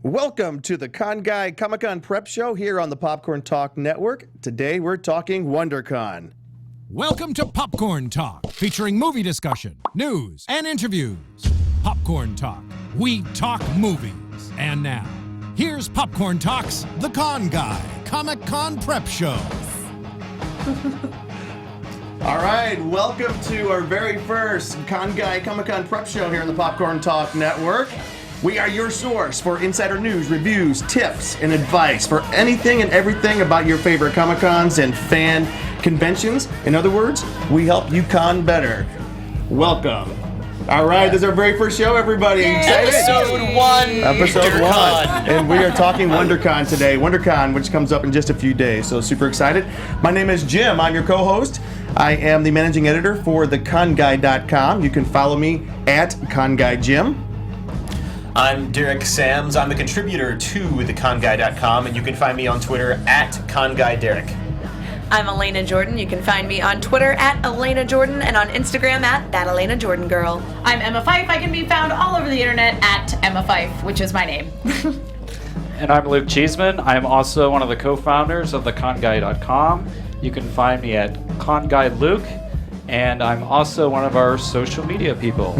Welcome to the Con Guy Comic-Con Prep Show here on the Popcorn Talk Network. Today we're talking Wondercon. Welcome to Popcorn Talk, featuring movie discussion, news, and interviews. Popcorn Talk, we talk movies. And now, here's Popcorn Talk's The Con Guy Comic-Con Prep Show. All right, welcome to our very first Con Guy Comic-Con Prep Show here on the Popcorn Talk Network. We are your source for insider news, reviews, tips, and advice for anything and everything about your favorite Comic-Cons and fan conventions. In other words, we help you con better. Welcome. All right, this is our very first show, everybody. Excited? Episode 1. Episode 1. And we are talking Wondercon today. Wondercon, which comes up in just a few days, so super excited. My name is Jim. I'm your co-host. I am the managing editor for theconguy.com. You can follow me at ConGuyJim. I'm Derek Sams. I'm a contributor to theconguy.com, and you can find me on Twitter at ConGuyDerek. I'm Alana Jordan. You can find me on Twitter at Alana Jordan and on Instagram at That Alana Jordan Girl. I'm Emma Fyffe. I can be found all over the internet at Emma Fyffe, which is my name. And I'm Luke Cheeseman. I'm also one of the co-founders of theconguy.com. You can find me at ConGuyLuke. And I'm also one of our social media people.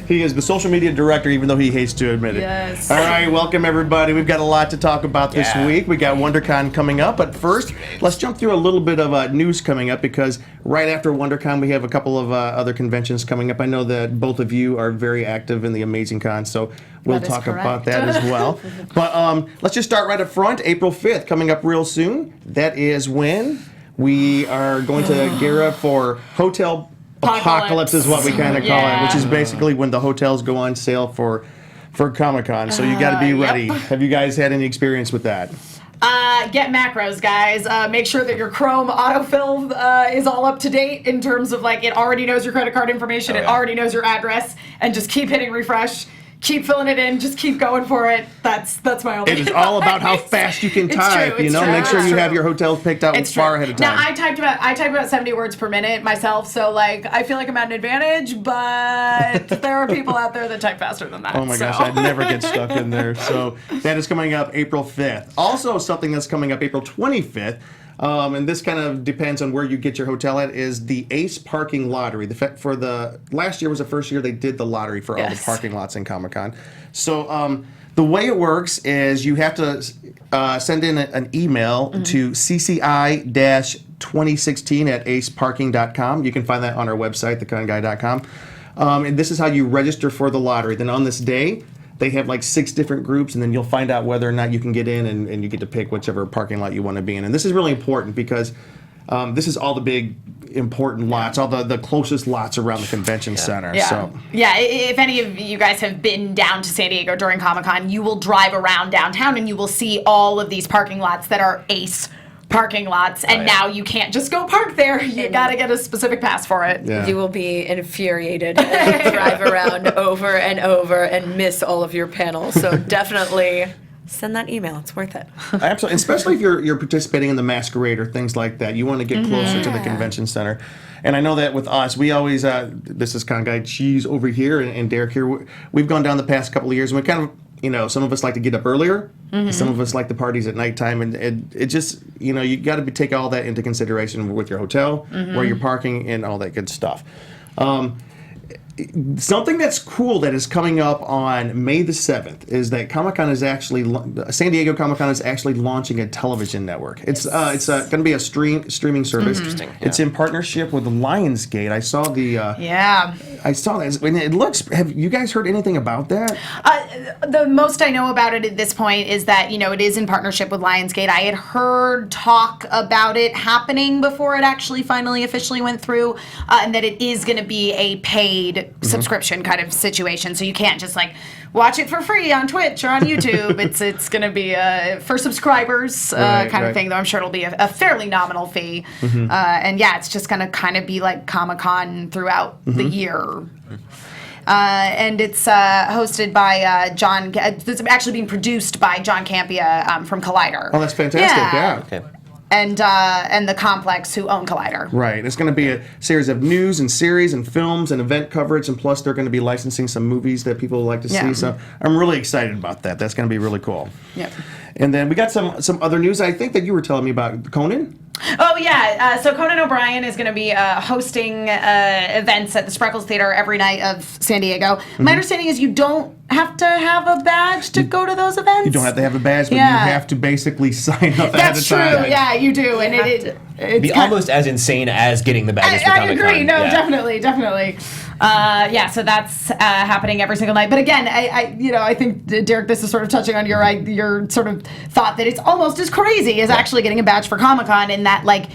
He is the social media director, even though he hates to admit it. Yes. All right, welcome everybody. We've got a lot to talk about this week. We got WonderCon coming up, but first, let's jump through a little bit of news coming up because right after WonderCon, we have a couple of other conventions coming up. I know that both of you are very active in the Amazing Con, so we'll talk about that as well. But let's just start right up front. April 5th coming up real soon. That is when we are going to gear up for Hotel Apocalypse is what we kind of call it, which is basically when the hotels go on sale for Comic-Con. So you got to be ready. Yep. Have you guys had any experience with that? Get macros, guys. Make sure that your Chrome autofill is all up to date in terms of like it already knows your credit card information, it already knows your address, and just keep hitting refresh. Keep filling it in. Just keep going for it. That's my only. It is all about how fast you can type. True, you know, make sure you have your hotels picked out far ahead of time. Now I type about 70 words per minute myself, so like I feel like I'm at an advantage. But there are people out there that type faster than that. Oh my gosh, I'd never get stuck in there. So that is coming up April 5th. Also, something that's coming up April 25th. And this kind of depends on where you get your hotel at, is the Ace Parking Lottery. For the last year was the first year they did the lottery for all the parking lots in Comic-Con. So the way it works is you have to send in an email to cci-2016 at aceparking.com. You can find that on our website, theconguy.com. And this is how you register for the lottery. Then on this day, they have like 6 different groups, and then you'll find out whether or not you can get in, and you get to pick whichever parking lot you want to be in. And this is really important because this is all the big important lots, all the closest lots around the convention center. Yeah. So. Yeah, if any of you guys have been down to San Diego during Comic-Con, you will drive around downtown and you will see all of these parking lots that are Ace parking lots, and now you can't just go park there. You gotta get a specific pass for it. Yeah. You will be infuriated and drive around over and over and miss all of your panels. So definitely send that email. It's worth it. Absolutely, especially if you're participating in the masquerade or things like that. You want to get closer to the convention center. And I know that with us, we always, this is Con Guy Cheese over here and Derek here, we've gone down the past couple of years, and we kind of, some of us like to get up earlier. Some of us like the parties at nighttime, and it just, you got to take all that into consideration with your hotel, where you're parking, and all that good stuff. Something that's cool that is coming up on May the 7th is that Comic-Con is actually, San Diego Comic-Con is actually launching a television network. It's going to be a streaming service. Interesting. It's in partnership with Lionsgate. I saw the I saw that. And it looks. Have you guys heard anything about that? The most I know about it at this point is that it is in partnership with Lionsgate. I had heard talk about it happening before it actually finally officially went through, and that it is going to be a paid subscription kind of situation. So you can't just like watch it for free on Twitch or on YouTube. it's going to be for subscribers kind of thing. Though I'm sure it'll be a fairly nominal fee. And it's just going to kind of be like Comic-Con throughout the year. And it's hosted by John. It's actually being produced by John Campia from Collider. Oh, that's fantastic! Yeah. Okay. and the Complex, who own Collider. Right. It's going to be a series of news and series and films and event coverage, and plus they're going to be licensing some movies that people like to see. So I'm really excited about that. That's going to be really cool. Yep. And then we got some other news. I think that you were telling me about Conan. Oh, yeah. So Conan O'Brien is going to be hosting events at the Spreckles Theater every night of San Diego. My understanding is you don't have to have a badge to go to those events. You don't have to have a badge, but you have to basically sign up ahead of time. That's true. Yeah, you do. And it's be almost as insane as getting the badges for I Comic-Con. agree. No, definitely. So that's happening every single night. But again, I think, Derek, this is sort of touching on your sort of thought that it's almost as crazy as actually getting a badge for Comic-Con, in that, like,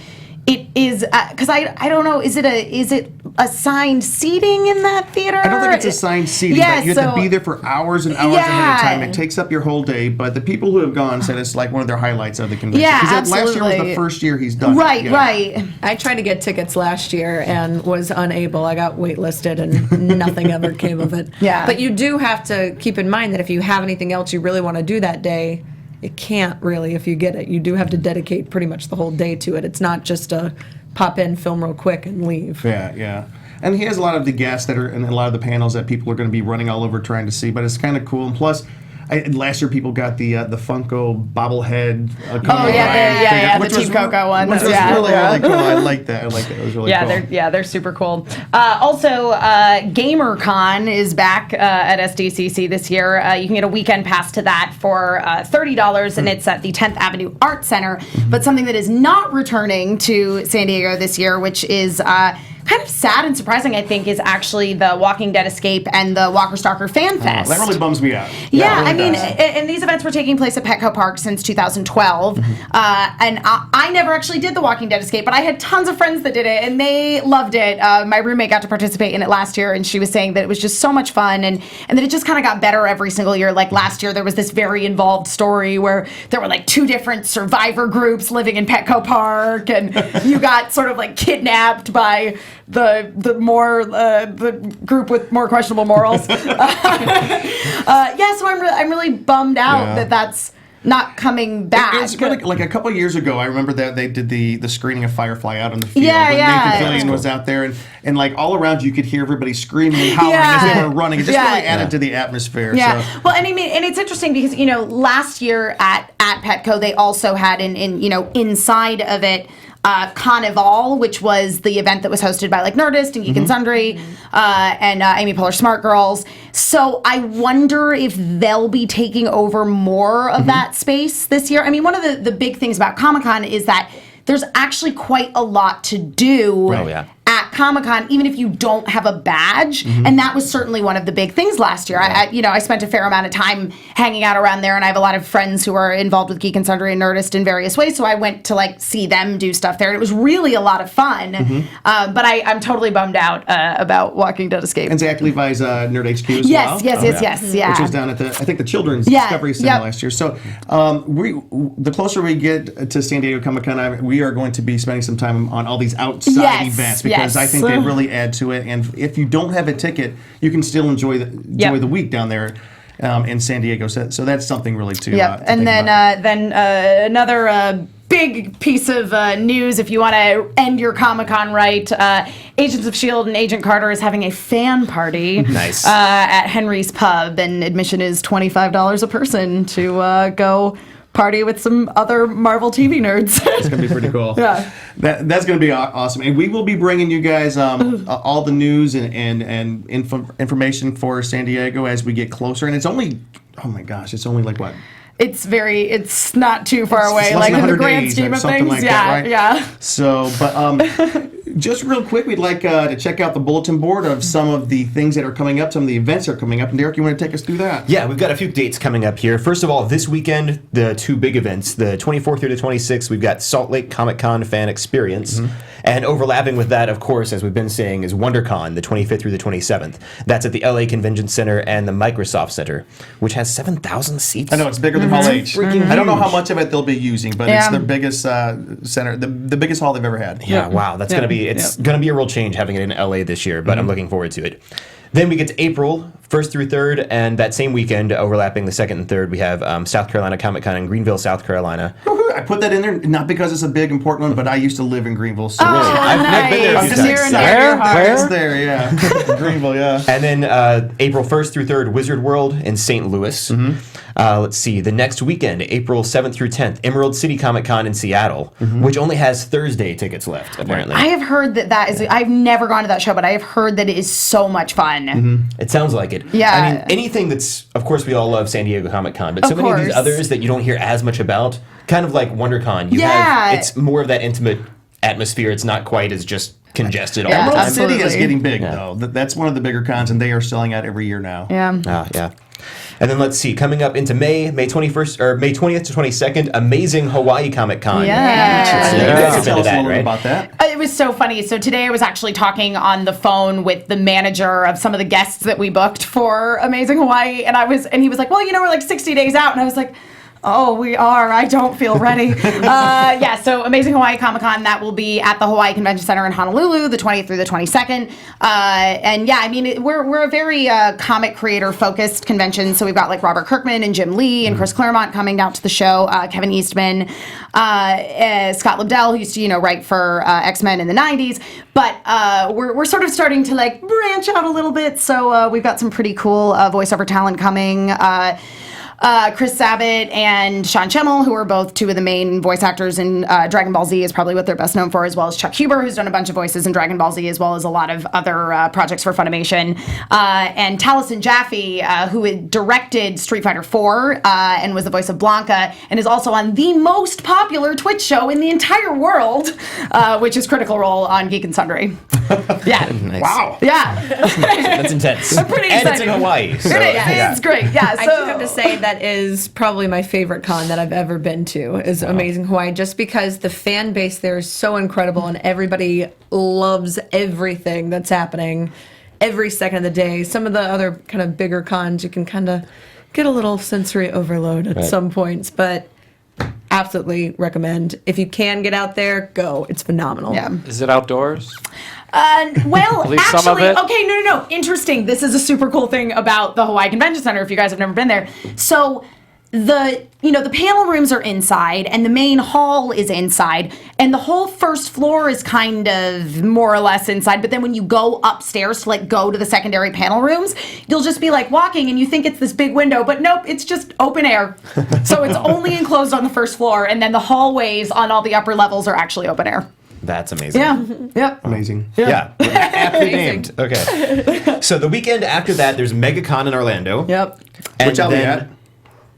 it is, because I don't know, is it assigned seating in that theater? I don't think it's assigned seating, but you have to be there for hours and hours ahead of time. It takes up your whole day, but the people who have gone said it's like one of their highlights of the convention. Yeah, because last year was absolutely. the first year he's done Right, it. right. I tried to get tickets last year and was unable. I got waitlisted and nothing ever came of it. Yeah. But you do have to keep in mind that if you have anything else you really want to do that day, it can't really if you get it. You do have to dedicate pretty much the whole day to it. It's not just a pop in, film real quick, and leave. Yeah. And he has a lot of the guests that are in a lot of the panels that people are going to be running all over trying to see, but it's kind of cool. And plus, last year people got the Funko bobblehead. The Team Coco one. Which was really cool. I like that. It was really cool. They're super cool. Also, GamerCon is back at SDCC this year. You can get a weekend pass to that for $30, and it's at the 10th Avenue Art Center. But something that is not returning to San Diego this year, which is kind of sad and surprising, I think, is actually the Walking Dead Escape and the Walker Stalker Fan Fest. That really bums me out. Yeah, I mean, and these events were taking place at Petco Park since 2012. And I never actually did the Walking Dead Escape, but I had tons of friends that did it, and they loved it. My roommate got to participate in it last year, and she was saying that it was just so much fun, and that it just kind of got better every single year. Like last year, there was this very involved story where there were like 2 different survivor groups living in Petco Park, and you got sort of like kidnapped by the group with more questionable morals. So I'm really bummed out that that's not coming back. It's really, like a couple of years ago, I remember that they did the screening of Firefly out on the field. Yeah. Nathan Fillion was out there, and like all around you could hear everybody screaming and hollering as they were running. It just really added to the atmosphere. Yeah. So. Well, and I mean, and it's interesting because, last year at Petco, they also had inside of it, Carnival, which was the event that was hosted by like Nerdist and Geek and Sundry and Amy Poehler Smart Girls. So I wonder if they'll be taking over more of that space this year. I mean, one of the big things about Comic-Con is that there's actually quite a lot to do at Comic-Con, even if you don't have a badge. And that was certainly one of the big things last year. I spent a fair amount of time hanging out around there, and I have a lot of friends who are involved with Geek and Sundry and Nerdist in various ways, so I went to like see them do stuff there, and it was really a lot of fun. But I'm totally bummed out about Walking Dead Escape. And Zach Levi's Nerd HQ as well. Yes. Which was down at I think the Children's Discovery Center last year. So the closer we get to San Diego Comic-Con, we are going to be spending some time on all these outside events, because I think they really add to it. And if you don't have a ticket, you can still enjoy the week down there in San Diego. So that's something really to and then another big piece of news, if you want to end your Comic-Con right, Agents of S.H.I.E.L.D. and Agent Carter is having a fan party at Henry's Pub, and admission is $25 a person to go party with some other Marvel TV nerds. It's going to be pretty cool. That's going to be awesome. And we will be bringing you guys all the news and information for San Diego as we get closer. And it's only, oh my gosh, it's only like what? It's not too far away, like in the grand scheme of things. Like that, right? So, but just real quick, we'd like to check out the bulletin board of some of the things that are coming up, some of the events that are coming up. And Derek, you want to take us through that? Yeah, we've got a few dates coming up here. First of all, this weekend, the 2 big events, the 24th through the 26th, we've got Salt Lake Comic-Con Fan Experience. And overlapping with that, of course, as we've been saying, is Wondercon, the 25th through the 27th. That's at the LA Convention Center and the Microsoft Center, which has 7,000 seats. I know, it's bigger than Hall H. I don't know how much of it they'll be using, but it's the biggest center, the biggest hall they've ever had. Yeah, wow, that's going to be, it's going to be a real change having it in LA this year, but I'm looking forward to it. Then we get to April 1st through 3rd, and that same weekend, overlapping the 2nd and 3rd, we have South Carolina Comic Con in Greenville, South Carolina. I put that in there not because it's a big important one, but I used to live in Greenville, so I've been there a I'm few just times. excited. It's there, yeah. Greenville, yeah. And then April 1st through 3rd, Wizard World in St. Louis. Let's see, the next weekend, April 7th through 10th, Emerald City Comic Con in Seattle, which only has Thursday tickets left, apparently. I have heard that is. I've never gone to that show, but I have heard that it is so much fun. It sounds like it. Yeah. I mean, anything that's, of course, we all love San Diego Comic Con, but so Of many of these course. others that you don't hear as much about, kind of like WonderCon. You Yeah. have, it's more of that intimate atmosphere. It's not quite as just congested all Yeah, the Emerald time. City is Absolutely. getting big, though. That's one of the bigger cons, and they are selling out every year now. Yeah. Yeah. And then let's see, coming up into May 21st or May 20th to 22nd, Amazing Hawaii Comic Con. Yeah. You You guys guys can tell have us a been little to that, bit right? about that. It was so funny. So today I was actually talking on the phone with the manager of some of the guests that we booked for Amazing Hawaii, and he was like, "Well, we're like 60 days out," and I was like, "Oh, we are. I don't feel ready." So Amazing Hawaii Comic Con, that will be at the Hawaii Convention Center in Honolulu, the 20th through the 22nd. And yeah, I mean, we're a very comic creator focused convention. So we've got like Robert Kirkman and Jim Lee and Chris Claremont coming out to the show, Kevin Eastman, Scott Lobdell, who used to write for X-Men in the 90s. But we're sort of starting to like branch out a little bit. So we've got some pretty cool voiceover talent coming. Chris Sabat and Sean Schemmel, who are both two of the main voice actors in Dragon Ball Z, is probably what they're best known for, as well as Chuck Huber, who's done a bunch of voices in Dragon Ball Z, as well as a lot of other projects for Funimation. And Taliesin Jaffe, who had directed Street Fighter IV and was the voice of Blanca, and is also on the most popular Twitch show in the entire world, which is Critical Role on Geek and Sundry. Yeah. Nice. Wow. Yeah. That's intense. Pretty And it's in exciting. Hawaii. So, It is. yeah. It's great. Yeah. I do have to say that is probably my favorite con that I've ever been to is Amazing Hawaii, just because the fan base there is so incredible and everybody loves everything that's happening every second of the day. Some of the other kind of bigger cons, you can kind of get a little sensory overload at some points, but absolutely recommend. If you can get out there, go. It's phenomenal. Yeah. Is it outdoors? Well, At least some of actually, it. okay, no. Interesting. This is a super cool thing about the Hawaii Convention Center, if you guys have never been there. So the panel rooms are inside and the main hall is inside and the whole first floor is kind of more or less inside, but then when you go upstairs to like go to the secondary panel rooms, you'll just be like walking and you think it's this big window, but nope, it's just open air. So it's only enclosed on the first floor, and then the hallways on all the upper levels are actually open air. That's amazing. Yeah. Yep. Amazing. Yeah. Aptly named. Okay. So the weekend after that, there's MegaCon in Orlando. Yep. And Which I'll be then- at.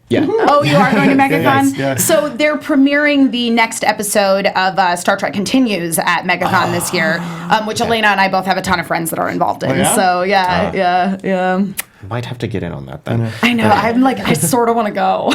Yeah. Oh, you are going to MegaCon? Yeah. So they're premiering the next episode of Star Trek Continues at MegaCon this year, which Elena and I both have a ton of friends that are involved in. Oh, yeah? So yeah. Might have to get in on that then. I know. I'm like, I sort of want to go.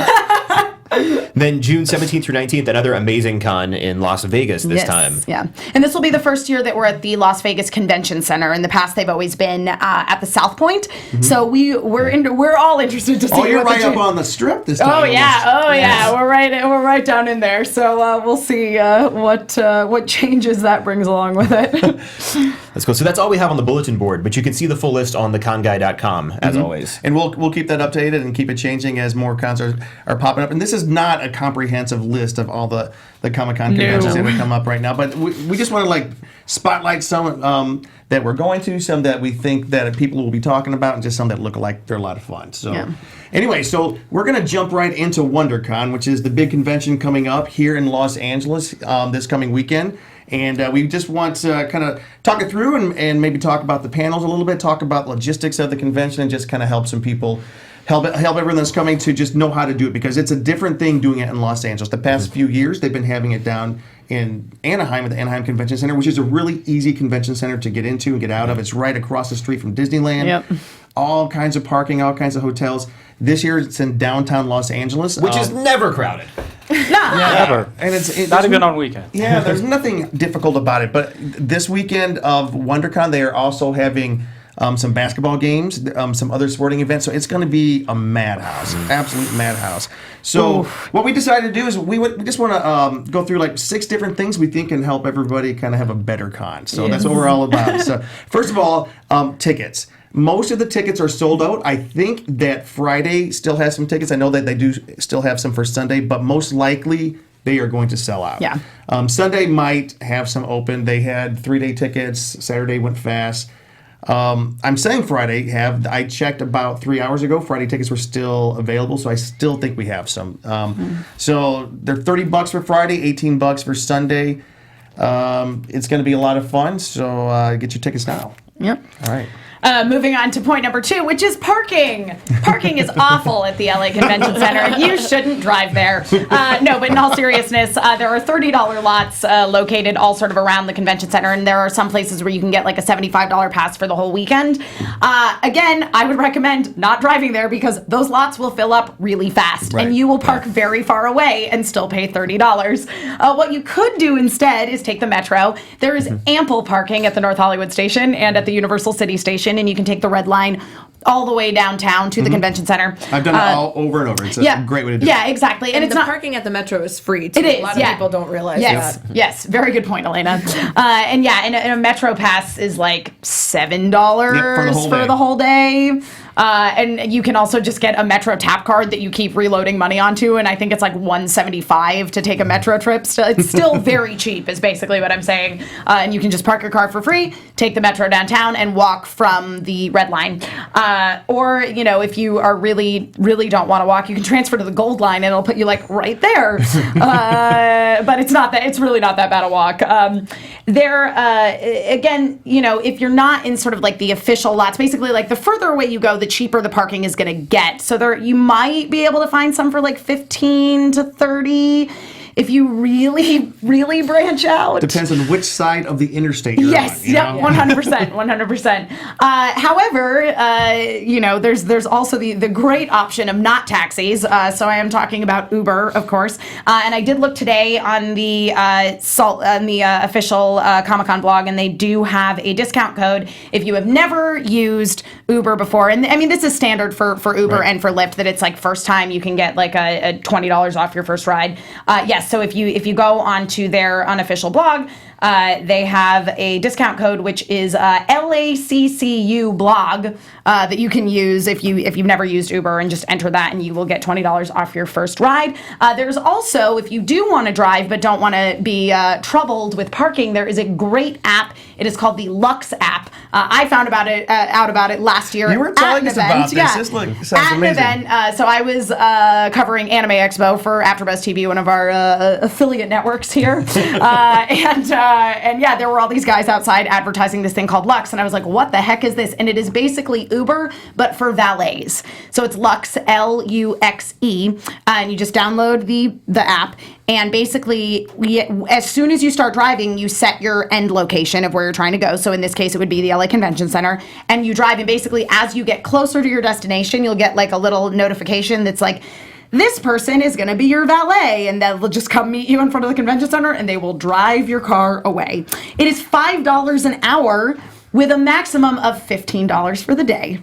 Then June 17th through 19th, another amazing con in Las Vegas this Yes, time. Yeah. And this will be the first year that we're at the Las Vegas Convention Center. In the past, they've always been at the South Point. So we're all interested to see. Oh, you're what the right up change- on the strip this time. Oh yeah, almost. yeah, we're right down in there. So we'll see what changes that brings along with it. That's cool. So that's all we have on the bulletin board, but you can see the full list on theconguy.com as always. And we'll keep that updated and keep it changing as more cons are popping up. And this is not a comprehensive list of all the Comic-Con conventions that would come up right now, but we just want to like spotlight some that we're going to, some that we think that people will be talking about, and just some that look like they're a lot of fun. So anyway, so we're going to jump right into WonderCon, which is the big convention coming up here in Los Angeles this coming weekend. And we just want to kind of talk it through and maybe talk about the panels a little bit, talk about logistics of the convention, and just kind of help some people, help everyone that's coming to just know how to do it, because it's a different thing doing it in Los Angeles. The past few years, they've been having it down in Anaheim at the Anaheim Convention Center, which is a really easy convention center to get into and get out of. It's right across the street from Disneyland. Yep. All kinds of parking, all kinds of hotels. This year, it's in downtown Los Angeles. Which is never crowded. Never. And it's Not even on weekends. Yeah, there's nothing difficult about it. But this weekend of WonderCon, they are also having some basketball games, some other sporting events. So it's going to be a madhouse, absolute madhouse. So what we decided to do is we just want to go through like 6 different things we think can help everybody kind of have a better con. So that's what we're all about. So first of all, tickets. Most of the tickets are sold out. I think that Friday still has some tickets. I know that they do still have some for Sunday, but most likely they are going to sell out. Yeah. Sunday might have some open. They had 3-day tickets. Saturday went fast. I'm saying Friday I checked about 3 hours ago. Friday tickets were still available, so I still think we have some. So they're $30 for Friday, $18 for Sunday. It's going to be a lot of fun, so get your tickets now. Yep. All right. Moving on to point number 2, which is parking. Parking is awful at the LA Convention Center. You shouldn't drive there. No, but in all seriousness, there are $30 lots located all sort of around the convention center, and there are some places where you can get like a $75 pass for the whole weekend. Again, I would recommend not driving there because those lots will fill up really fast, Right. and you will park very far away and still pay $30. What you could do instead is take the metro. There is ample parking at the North Hollywood station and at the Universal City Station, and you can take the red line all the way downtown to the convention center. I've done it all over and over. It's a great way to do it. Yeah, exactly. And it's the not parking at the metro is free, too. It is, A lot of people don't realize yes, that. Yes, very good point, Elena. And a Metro Pass is like $7 for the whole day. And you can also just get a Metro tap card that you keep reloading money onto, and I think it's like $175 to take a Metro trip. So it's still very cheap, is basically what I'm saying. And you can just park your car for free, take the Metro downtown, and walk from the red line. Or, if you are really don't want to walk, you can transfer to the gold line, and it'll put you like right there. But it's really not that bad a walk. Again, if you're not in sort of like the official lots, basically like the further away you go, the cheaper the parking is going to get. So you might be able to find some for like 15 to 30 if you really, really branch out. Depends on which side of the interstate you're on. Yes, yep, 100%, 100%. However, there's also the great option of not taxis. So I am talking about Uber, of course. And I did look today on the official Comic-Con blog, and they do have a discount code if you have never used Uber before. And I mean, this is standard for Uber and for Lyft, that it's like first time you can get like a $20 off your first ride. Yes. So if you go onto their unofficial blog, they have a discount code which is LACCU blog that you can use if you've never used Uber, and just enter that and you will get $20 off your first ride. There's also, if you do want to drive but don't want to be troubled with parking, there is a great app. It is called the Lux app. I found out about it last year. You were telling us about this. Yeah. This sounds at amazing. an event. So I was covering Anime Expo for AfterBuzz TV, one of our affiliate networks here, and yeah, there were all these guys outside advertising this thing called Lux, and I was like, what the heck is this? And it is basically Uber, but for valets. So it's Lux, L-U-X-E, and you just download the app, and basically, as soon as you start driving, you set your end location of where you're trying to go. So in this case, it would be the LA Convention Center, and you drive, and basically, as you get closer to your destination, you'll get like a little notification that's like, this person is going to be your valet, and they'll just come meet you in front of the convention center, and they will drive your car away. It is $5 an hour with a maximum of $15 for the day.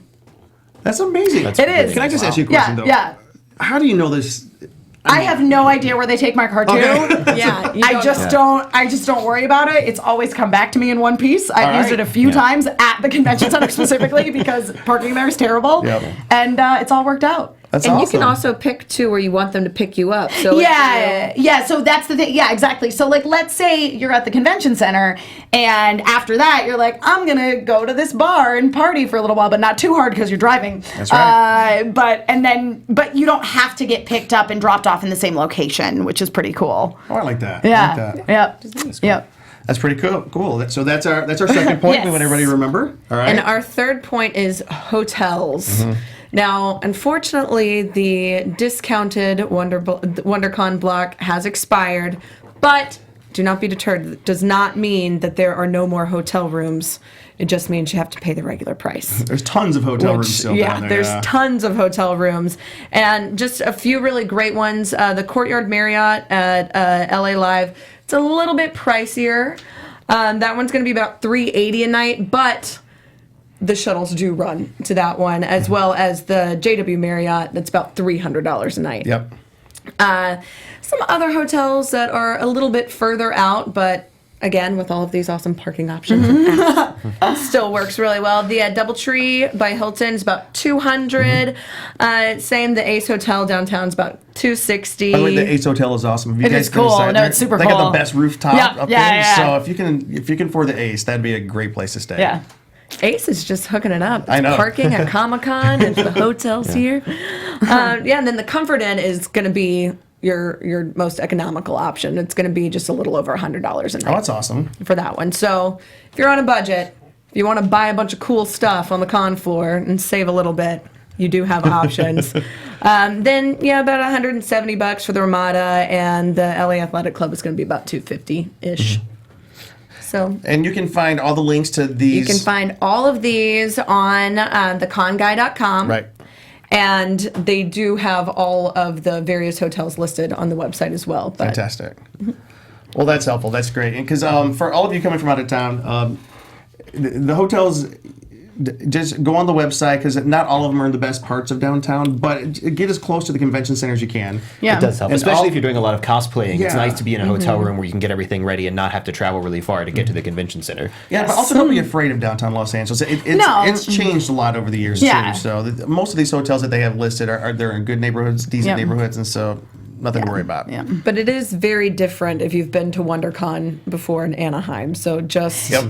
That's amazing. It is. Can I just ask you a question, though? Yeah. How do you know this? I have no idea where they take my car to. Yeah, I just don't worry about it. It's always come back to me in one piece. I've used it a few times at the convention center specifically because parking there is terrible. Yep. And it's all worked out. That's And awesome. you can also pick too where you want them to pick you up. So Yeah, so that's the thing. Yeah, exactly. So like, let's say you're at the convention center, and after that you're like, I'm gonna go to this bar and party for a little while, but not too hard because you're driving. That's right. But you don't have to get picked up and dropped off in the same location, which is pretty cool. Oh, I like that. Yeah. I like that. Yep. That's pretty cool. So that's our second point. Yes. We want everybody to remember. All right. And our third point is hotels. Now, unfortunately, the discounted WonderCon block has expired, but do not be deterred. It does not mean that there are no more hotel rooms. It just means you have to pay the regular price. There's tons of hotel rooms still down there. There's tons of hotel rooms. And just a few really great ones. The Courtyard Marriott at LA Live, it's a little bit pricier. That one's going to be about $380 a night, but the shuttles do run to that one, as well as the JW Marriott. That's about $300 a night. Yep. Some other hotels that are a little bit further out, but again, with all of these awesome parking options, still works really well. The DoubleTree by Hilton is about $200. Same, the Ace Hotel downtown is about $260. By the way, the Ace Hotel is awesome. If you It guys is can cool. decide, No, it's super they got cool. the best rooftop Yeah, up yeah, there. yeah. So if you can afford the Ace, that'd be a great place to stay. Yeah. Ace is just hooking it up. It's I know. parking at Comic-Con and the hotels here. And then the Comfort Inn is going to be your most economical option. It's going to be just a little over $100 a night. Oh, that's awesome. For that one. So if you're on a budget, if you want to buy a bunch of cool stuff on the con floor and save a little bit, you do have options. Then about $170 for the Ramada, and the LA Athletic Club is going to be about $250-ish. So And you can find all the links to these. you can find all of these on theconguy.com. Right. And they do have all of the various hotels listed on the website as well. But Fantastic. Well, that's helpful. That's great. And because for all of you coming from out of town, the hotels, just go on the website, because not all of them are in the best parts of downtown, but get as close to the convention center as you can. Yeah. It does help, And especially all- if you're doing a lot of cosplaying. It's Yeah. nice to be in a hotel room where you can get everything ready and not have to travel really far to get to the convention center. Yeah, but also don't be afraid of downtown Los Angeles. No. It's changed a lot over the years, Yeah. too. So most of these hotels that they have listed are they're in good neighborhoods, decent Yeah. neighborhoods, and so nothing to worry about. Yeah. But it is very different if you've been to WonderCon before in Anaheim. So just know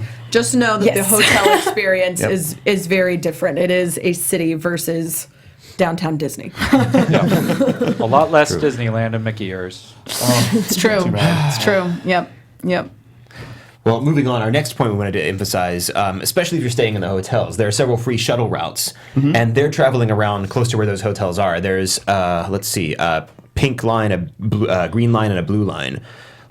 that the Yes. hotel experience Yep. is very different. It is a city versus downtown Disney. A lot less Disneyland and Mickey ears. It's true. It's true. Yep. Well, moving on, our next point we wanted to emphasize, especially if you're staying in the hotels, there are several free shuttle routes, and they're traveling around close to where those hotels are. There's, a pink line, a green line, and a blue line.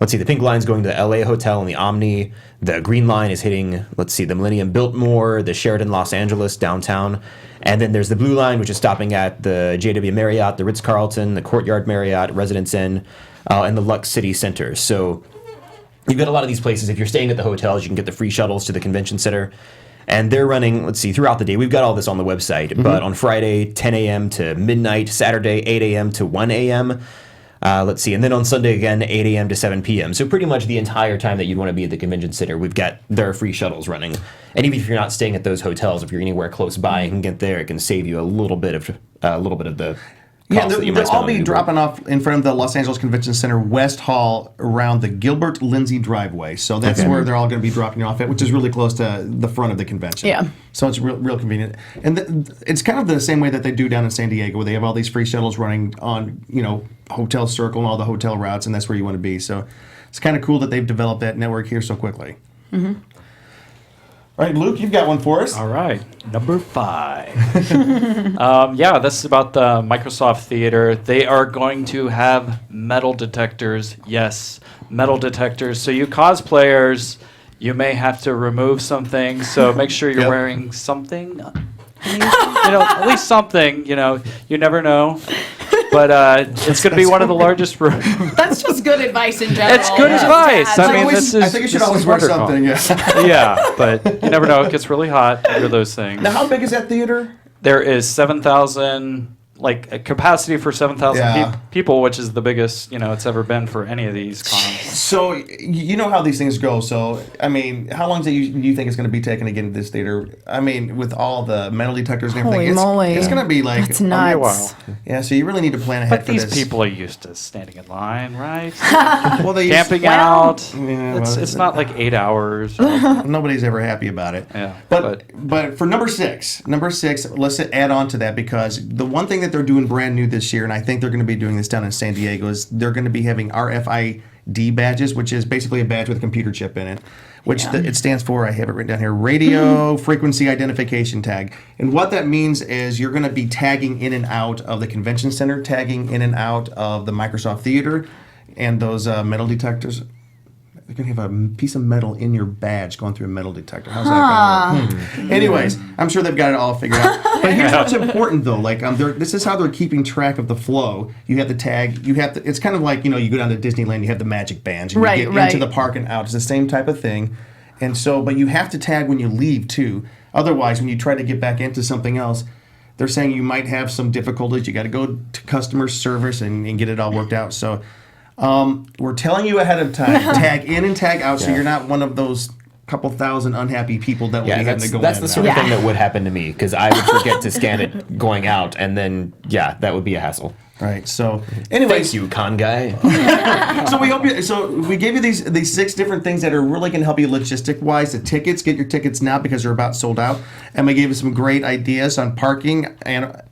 Let's see, the pink line's going to the LA Hotel and the Omni. The green line is hitting, the Millennium Biltmore, the Sheraton Los Angeles downtown. And then there's the blue line, which is stopping at the JW Marriott, the Ritz-Carlton, the Courtyard Marriott, Residence Inn, and the Lux City Center. So you've got a lot of these places. If you're staying at the hotels, you can get the free shuttles to the convention center. And they're running, throughout the day. We've got all this on the website. But on Friday, 10 a.m. to midnight. Saturday, 8 a.m. to 1 a.m. And then on Sunday again, 8 a.m. to 7 p.m. So pretty much the entire time that you'd want to be at the convention center, there are free shuttles running. And even if you're not staying at those hotels, if you're anywhere close by and can get there, it can save you a little bit of the Yeah, cost that you might they'll spend all on be Uber. dropping off in front of the Los Angeles Convention Center West Hall around the Gilbert Lindsay driveway. So that's where they're all going to be dropping you off at, which is really close to the front of the convention. Yeah. So it's real convenient. And it's kind of the same way that they do down in San Diego, where they have all these free shuttles running on, Hotel Circle and all the hotel routes, and that's where you want to be. So it's kind of cool that they've developed that network here so quickly. All right, Luke, you've got one for us. All right, number 5. This is about the Microsoft Theater. They are going to have metal detectors. Yes, metal detectors. So you cosplayers, you may have to remove some things. So make sure you're Yep. wearing something. At least something. You never know. But it's going to be one of the largest rooms. That's just good advice in general. It's good advice. I mean, this is. I think you should this always is wear Wondercon. something. Yeah. Yeah, but you never know. It gets really hot under those things. Now, how big is that theater? There is 7,000, a capacity for 7,000 Yeah. people, which is the biggest, it's ever been for any of these cons. So you know how these things go. So I mean, how long do you think it's going to be taking to get into this theater? I mean, with all the metal detectors and everything, Holy moly. it's going to be like That's nuts. a while. Yeah, so you really need to plan ahead But for these this. people are used to standing in line, right? well, they Camping Well, out. Yeah, It's not like 8 hours. nobody's ever happy about it. Yeah, But for number six, let's add on to that, because the one thing that they're doing brand new this year, and I think they're going to be doing this down in San Diego, is they're going to be having RFID badges, which is basically a badge with a computer chip in it, which it stands for, I have it written down here, Radio Frequency Identification Tag. And what that means is you're going to be tagging in and out of the convention center, tagging in and out of the Microsoft Theater, and those metal detectors. You're going to have a piece of metal in your badge going through a metal detector. How's that going to work? Anyways, I'm sure they've got it all figured out. But here's what's important, though. This is how they're keeping track of the flow. You have the tag. It's kind of like, you go down to Disneyland, you have the magic bands. And you get into the park and out. It's the same type of thing. And so, but you have to tag when you leave, too. Otherwise, when you try to get back into something else, they're saying you might have some difficulties. You got to go to customer service and get it all worked out. So We're telling you ahead of time, tag in and tag out, so you're not one of those couple thousand unhappy people that will be having to go that's in the and sort out. of thing that would happen to me because I would forget to scan it going out, and then that would be a hassle. Right. So, anyways, Thanks, you con guy. so we hope you. So we gave you these 6 different things that are really going to help you logistic wise. The tickets, get your tickets now because they're about sold out. And we gave you some great ideas on parking. And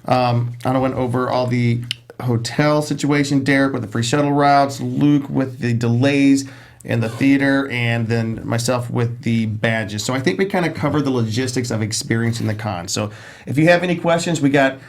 Anna went over all the hotel situation. Derek with the free shuttle routes. Luke with the delays in the theater, and then myself with the badges. So I think we kind of covered the logistics of experiencing the con. So if you have any questions, we got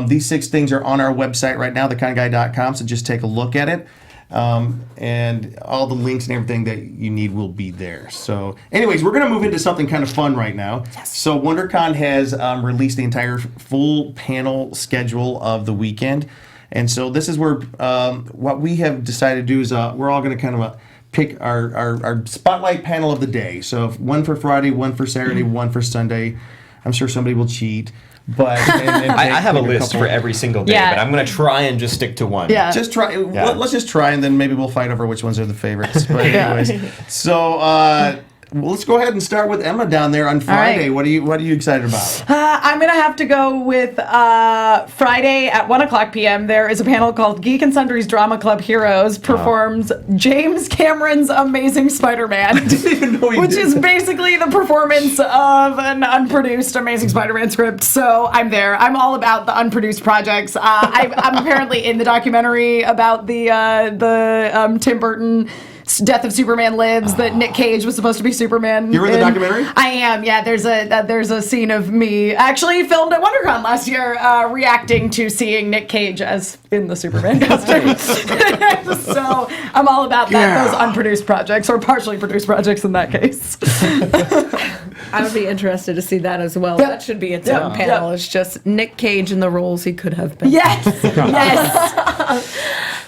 these 6 things are on our website right now, theconguy.com. So just take a look at it. And all the links and everything that you need will be there. So anyways, we're going to move into something kind of fun right now. Yes. So WonderCon has released the entire full panel schedule of the weekend. And so this is where what we have decided to do is we're all going to kind of pick our spotlight panel of the day. So one for Friday, one for Saturday, one for Sunday. I'm sure somebody will cheat. But I have a list for every single day, but I'm going to try and just stick to one. Yeah. Just try. Yeah. Let's just try, and then maybe we'll fight over which ones are the favorites. But anyways, so let's go ahead and start with Emma down there on Friday. Right. What are you excited about? I'm going to have to go with Friday at 1:00 p.m. There is a panel called Geek and Sundry's Drama Club Heroes performs James Cameron's Amazing Spider-Man. I didn't even know he which did is that. basically the performance of an unproduced Amazing Spider-Man script. So I'm there. I'm all about the unproduced projects. I'm apparently in the documentary about the Tim Burton Death of Superman Lives that Nick Cage was supposed to be Superman. You're in the documentary? I am. Yeah, there's a scene of me actually filmed at WonderCon last year, reacting to seeing Nick Cage as in the Superman costume. So I'm all about that. Those unproduced projects or partially produced projects in that case. I would be interested to see that as well. Yep. That should be its own panel. It's just Nick Cage in the roles he could have been. Yes. Yes.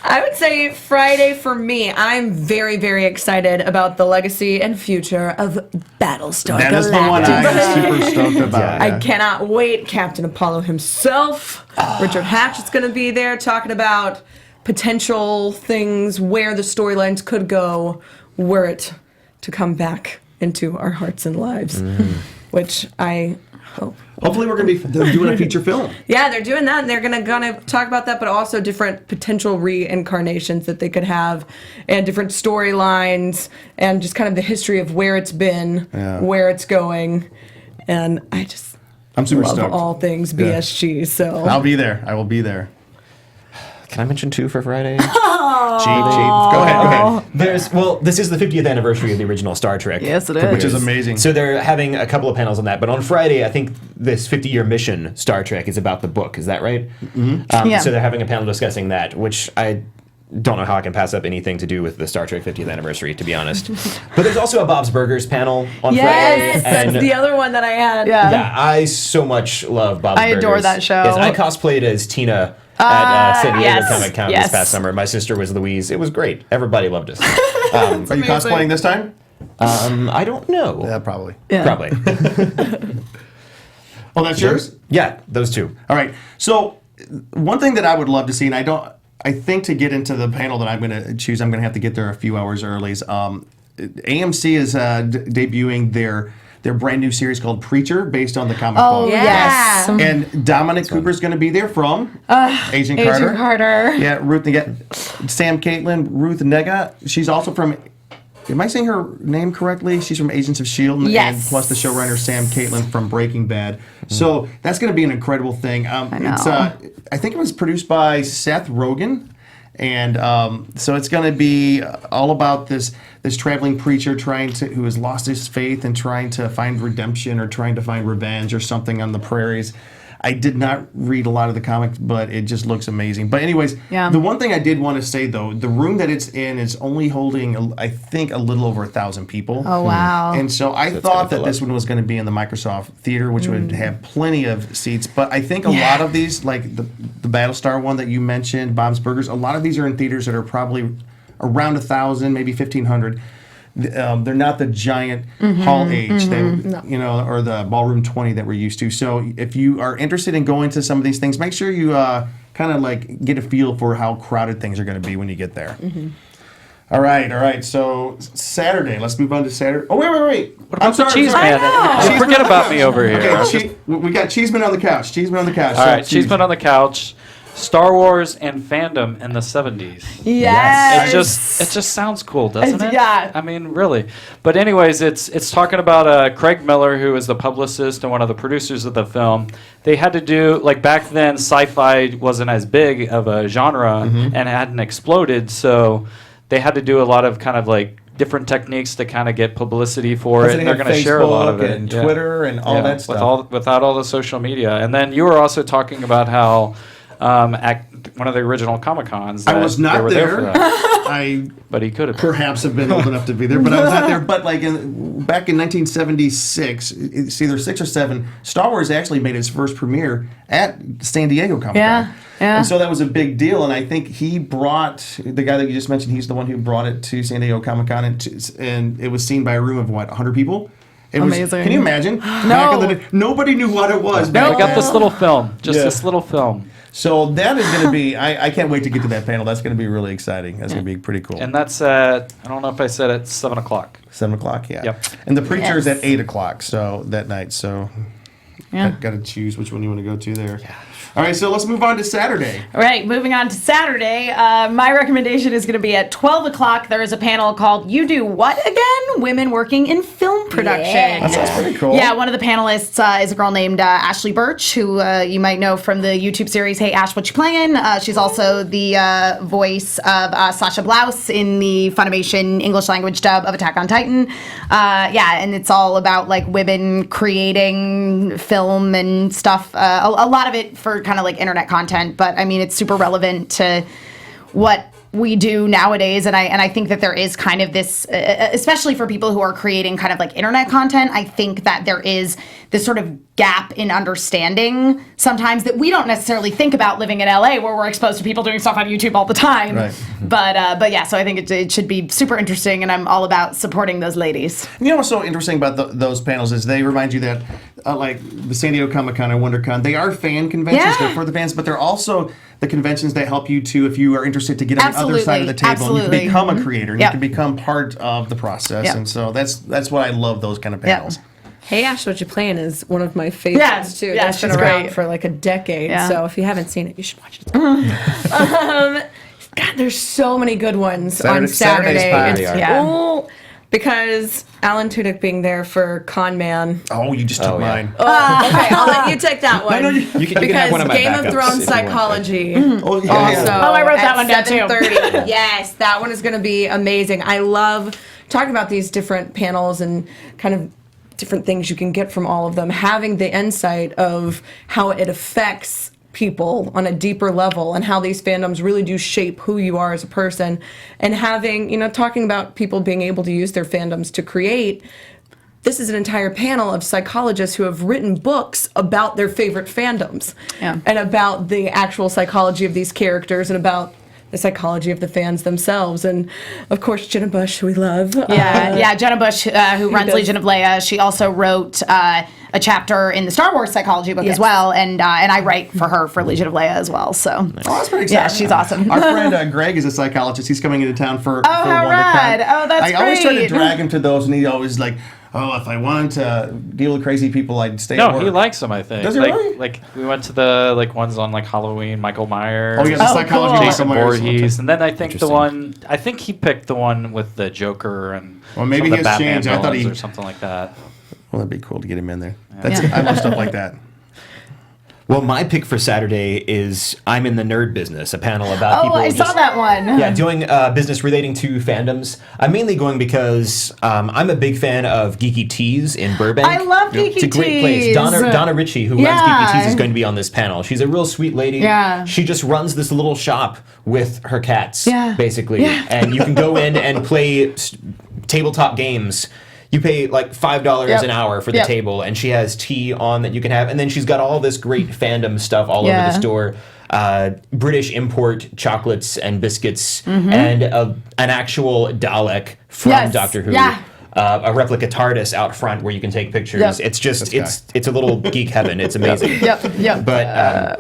I would say Friday for me. I'm very, very excited about the legacy and future of Battlestar That Galactica. is the one I'm super stoked about. I cannot wait. Captain Apollo himself, Richard Hatch is going to be there talking about potential things where the storylines could go were it to come back into our hearts and lives, which I hope. Hopefully we're going to be doing a feature film. Yeah, they're doing that, and they're gonna talk about that, but also different potential reincarnations that they could have, and different storylines, and just kind of the history of where it's been, where it's going, and I'm super love stoked. all things BSG. So I'll be there. I will be there. Can I mention 2 for Friday? Cheap. Go ahead. This is the 50th anniversary of the original Star Trek. Yes, it is. Which is amazing. So they're having a couple of panels on that. But on Friday, I think this 50-year mission, Star Trek, is about the book. Is that right? Mm-hmm. Yeah. So they're having a panel discussing that, which I don't know how I can pass up anything to do with the Star Trek 50th anniversary, to be honest. But there's also a Bob's Burgers panel on yes, Friday. that's the other one that I had. Yeah, I so much love Bob's Burgers. I adore that show. Yes, I cosplayed as Tina at San Diego yes, Comic Con yes. this past summer. My sister was Louise. It was great. Everybody loved us. Are you cosplaying this time? I don't know. Yeah, probably. Yeah. Probably. Oh, that's yours? Yeah, those 2. All right. So one thing that I would love to see, and I think to get into the panel that I'm going to choose, I'm going to have to get there a few hours early. AMC is debuting their brand new series called Preacher, based on the comic book. Yes. And Dominic Cooper's going to be there from Agent Carter. Yeah, Ruth Nega, Sam Caitlin, Ruth Nega. She's also from. Am I saying her name correctly? She's from Agents of S.H.I.E.L.D. Yes. And plus the showrunner Sam Caitlin from Breaking Bad. So that's going to be an incredible thing. I think it was produced by Seth Rogen. And so it's going to be all about this traveling preacher who has lost his faith and trying to find redemption or trying to find revenge or something on the prairies. I did not read a lot of the comics, but it just looks amazing. But anyways, the one thing I did want to say, though, the room that it's in is only holding, I think, a little over 1,000 people. Oh, wow. And so I thought that this one was going to be in the Microsoft Theater, which would have plenty of seats. But I think a lot of these, like the Battlestar one that you mentioned, Bob's Burgers, a lot of these are in theaters that are probably around 1,000, maybe 1,500. they're not the giant hall H, or the ballroom 20 that we're used to. So if you are interested in going to some of these things, make sure you kind of like get a feel for how crowded things are going to be when you get there. All right. So Saturday, let's move on to Saturday. Oh, wait. What about the Cheeseman? Cheeseman Forget about me over here. Okay, we got Cheeseman on the couch. All right, Cheeseman on the couch. Star Wars and fandom in the 70s. Yes. It just sounds cool, doesn't it? Yeah. I mean, really. But anyways, it's talking about Craig Miller, who is the publicist and one of the producers of the film. They had to do, like, back then, sci-fi wasn't as big of a genre and hadn't exploded, so they had to do a lot of kind of like different techniques to kind of get publicity for it. And they're going to share a lot of it. And Twitter and all that stuff. Without all the social media. And then you were also talking about how at one of the original Comic-Cons. I was not there. But he could have. Perhaps have been old enough to be there, but I was not there. But like back in 1976, it's either 6 or 7, Star Wars actually made its first premiere at San Diego Comic-Con. Yeah. And so that was a big deal, and I think he brought, the guy that you just mentioned, he's the one who brought it to San Diego Comic-Con, and it was seen by a room of, 100 people? It was, amazing. Can you imagine? Back in the day, nobody knew what it was. I got this little film, this little film. So that is going to be, I can't wait to get to that panel. That's going to be really exciting. That's going to be pretty cool. And that's at, I don't know if I said it, 7 o'clock. 7 o'clock, yeah. Yep. And the preacher is at 8 o'clock, so that night. So Yeah. got to choose which one you want to go to there. Yeah. All right, so let's move on to Saturday. All right, moving on to Saturday. My recommendation is going to be at 12 o'clock. There is a panel called You Do What Again? Women Working in Film Production. Yeah. That sounds pretty cool. Yeah, one of the panelists is a girl named Ashley Birch, who you might know from the YouTube series Hey Ash, What You Playing? She's also the voice of Sasha Blouse in the Funimation English language dub of Attack on Titan. And it's all about like women creating film and stuff. A lot of it for kind of like internet content, but I mean it's super relevant to what we do nowadays, and I think that there is kind of this, especially for people who are creating kind of like internet content, I think that there is this sort of gap in understanding sometimes that we don't necessarily think about living in LA, where we're exposed to people doing stuff on YouTube all the time. Right. But yeah, so I think it should be super interesting, and I'm all about supporting those ladies. You know what's so interesting about those panels is they remind you that like the San Diego Comic-Con and WonderCon, they are fan conventions. Yeah. They're for the fans, but they're also the conventions that help you to, if you are interested to get on the other side of the table, and you can become a creator, and you can become part of the process. Yep. And so that's why I love those kind of panels. Hey Ash, What You Playing is one of my favorites too. Yeah, That's been she's around great. for like a decade. Yeah. So if you haven't seen it, you should watch it. God, there's so many good ones on Saturday's Saturday. party, It's yeah. cool because Alan Tudyk being there for Con Man. Oh, you just took mine. Okay, I'll let you take that one. You can because have one of my Game of backups Thrones if you want, psychology. Oh, yeah. Also, I wrote that one down too. 7:30. Yes, that one is going to be amazing. I love talking about these different panels and kind of different things you can get from all of them. Having the insight of how it affects people on a deeper level and how these fandoms really do shape who you are as a person, and having, talking about people being able to use their fandoms to create. This is an entire panel of psychologists who have written books about their favorite fandoms and about the actual psychology of these characters and about the psychology of the fans themselves. And of course, Jenna Bush, who we love. Jenna Bush, who runs Legion of Leia, she also wrote a chapter in the Star Wars psychology book as well, and I write for her for Legion of Leia as well. So Oh, that's pretty exciting. yeah, she's awesome. Our friend Greg is a psychologist. He's coming into town for how WonderCon. rad. Oh, that's I always try to great. drag him to those, and he always like, if I wanted to deal with crazy people, I'd stay at No, work. he likes them, I think. Does he really? Like we went to the ones on like Halloween, Michael Myers. Oh, yeah, the psychology cool. of Jason Michael Myers. Voorhees, and then I think Interesting. I think he picked the one with the Joker and Well, maybe some of he the has Batman changed. I thought villains he- or something like that. Well, that'd be cool to get him in there. I love stuff like that. Well, my pick for Saturday is I'm in the Nerd Business, a panel about people I saw that one. Yeah, doing business relating to fandoms. I'm mainly going because I'm a big fan of Geeky Teas in Burbank. I love Geeky It's a great Teas. place. Donna Ritchie, who runs Geeky Teas, is going to be on this panel. She's a real sweet lady. Yeah. She just runs this little shop with her cats, Yeah. basically. Yeah. And you can go in and play tabletop games. You pay like $5 Yep. an hour for the Yep. table, and she has tea on that you can have, and then she's got all this great fandom stuff all over Yeah. the store. British import chocolates and biscuits, Mm-hmm. and an actual Dalek from Yes. Doctor Who. Yeah. A replica TARDIS out front where you can take pictures. Yep. It's just it's a little geek heaven. It's amazing. Yep. But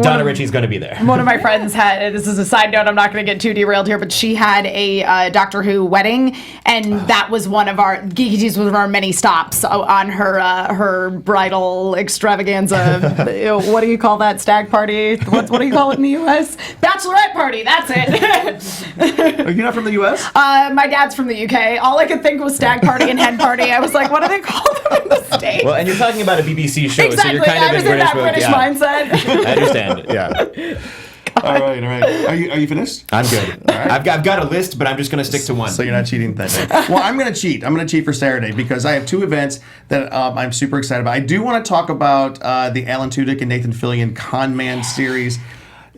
Donna Ritchie's going to be there. One of my friends had, this is a side note, I'm not going to get too derailed here, but she had a Doctor Who wedding, and that was one of our, Geeky Teas was one of our many stops on her bridal extravaganza. What do you call that, stag party? What do you call it in the U.S.? Bachelorette party, that's it. Are you not from the U.S.? My dad's from the U.K. All I could think was stag party and hen party. I was like, what do they call them in the States? Well, and you're talking about a BBC show, exactly, so you're kind I of was in in that British mode. mindset. I understand. Yeah, All right. Are you finished? I'm good. I've got a list, but I'm just going to stick to one. So you're not cheating that day. Well, I'm going to cheat. I'm going to cheat for Saturday because I have two events that I'm super excited about. I do want to talk about the Alan Tudyk and Nathan Fillion Con Man series.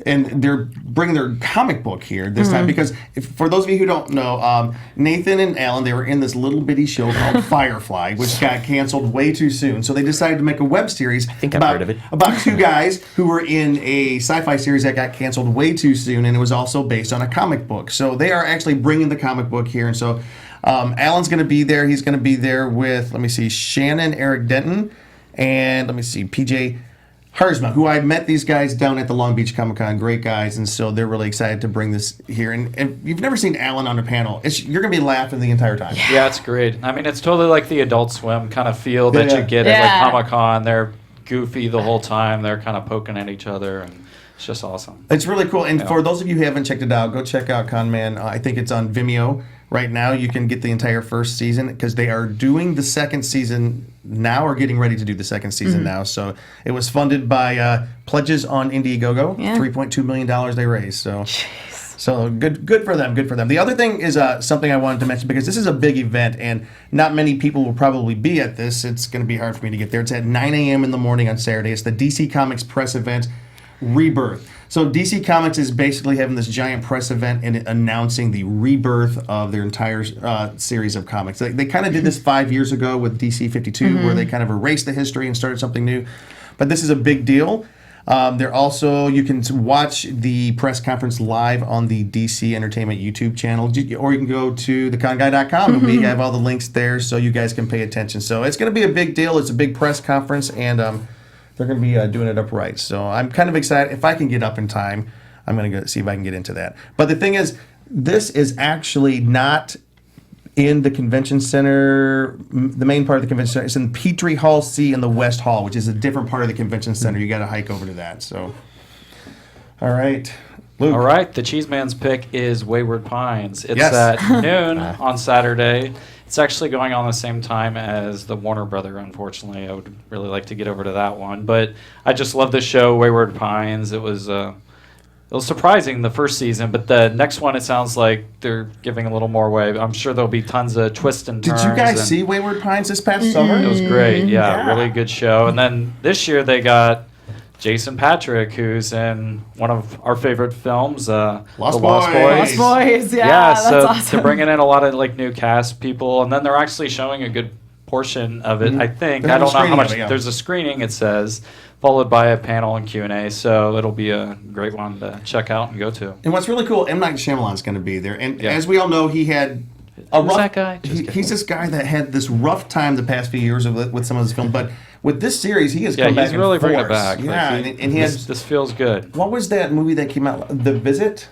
And they're bringing their comic book here this time because for those of you who don't know, Nathan and Alan, they were in this little bitty show called Firefly, which got canceled way too soon. So they decided to make a web series think I've heard of it. about two guys who were in a sci-fi series that got canceled way too soon, and it was also based on a comic book. So they are actually bringing the comic book here. And so Alan's going to be there. He's going to be there with, let me see, Shannon, Eric Denton, and let me see, PJ Harsma, who I met these guys down at the Long Beach Comic Con, great guys, and so they're really excited to bring this here. And if you've never seen Alan on a panel, you're going to be laughing the entire time. Yeah, it's great. I mean, it's totally like the Adult Swim kind of feel that you get at Yeah. like Comic-Con. They're goofy the whole time. They're kind of poking at each other, and it's just awesome. It's really cool. And for those of you who haven't checked it out, go check out Con Man. I think it's on Vimeo right now. You can get the entire first season because they are doing the second season now, or getting ready to do the second season now. So it was funded by pledges on Indiegogo. Yeah. $3.2 million they raised. So good for them. Good for them. The other thing is something I wanted to mention because this is a big event and not many people will probably be at this. It's going to be hard for me to get there. It's at 9 a.m. in the morning on Saturday. It's the DC Comics press event, Rebirth. So DC Comics is basically having this giant press event and announcing the rebirth of their entire series of comics. They kind of did this 5 years ago with DC 52, where they kind of erased the history and started something new. But this is a big deal. They're also, you can watch the press conference live on the DC Entertainment YouTube channel, or you can go to theconguy.com and we have all the links there so you guys can pay attention. So it's going to be a big deal. It's a big press conference, and they're going to be doing it upright. So I'm kind of excited. If I can get up in time, I'm going to go see if I can get into that. But the thing is, this is actually not in the convention center, the main part of the convention center. It's in Petrie Hall C in the West Hall, which is a different part of the convention center. You got to hike over to that. So, all right. Luke. All right, the Cheeseman's pick is Wayward Pines. It's Yes. at noon on Saturday. It's actually going on the same time as the Warner Brother, unfortunately. I would really like to get over to that one. But I just love the show, Wayward Pines. It was surprising the first season, but the next one, it sounds like they're giving a little more away. I'm sure there'll be tons of twists and turns. Did you guys and see Wayward Pines this past summer? It was great. Yeah. Really good show. And then this year they got Jason Patrick, who's in one of our favorite films, The Lost Boys. Boys. Lost Boys, yeah, that's so awesome. they're bringing in a lot of like new cast people, and then they're actually showing a good portion of it. I think They have I a don't know how screening much. of it, yeah. There's a screening, it says, followed by a panel and Q&A. So it'll be a great one to check out and go to. And what's really cool, M. Night Shyamalan's going to be there. And Yeah. as we all know, he had a Who's rough... that guy? Just kidding. He's this guy that had this rough time the past few years with some of his film. But with this series, he has come back he's in really bringing it force. back. Yeah, Like, and he has... this feels good. What was that movie that came out? The Visit?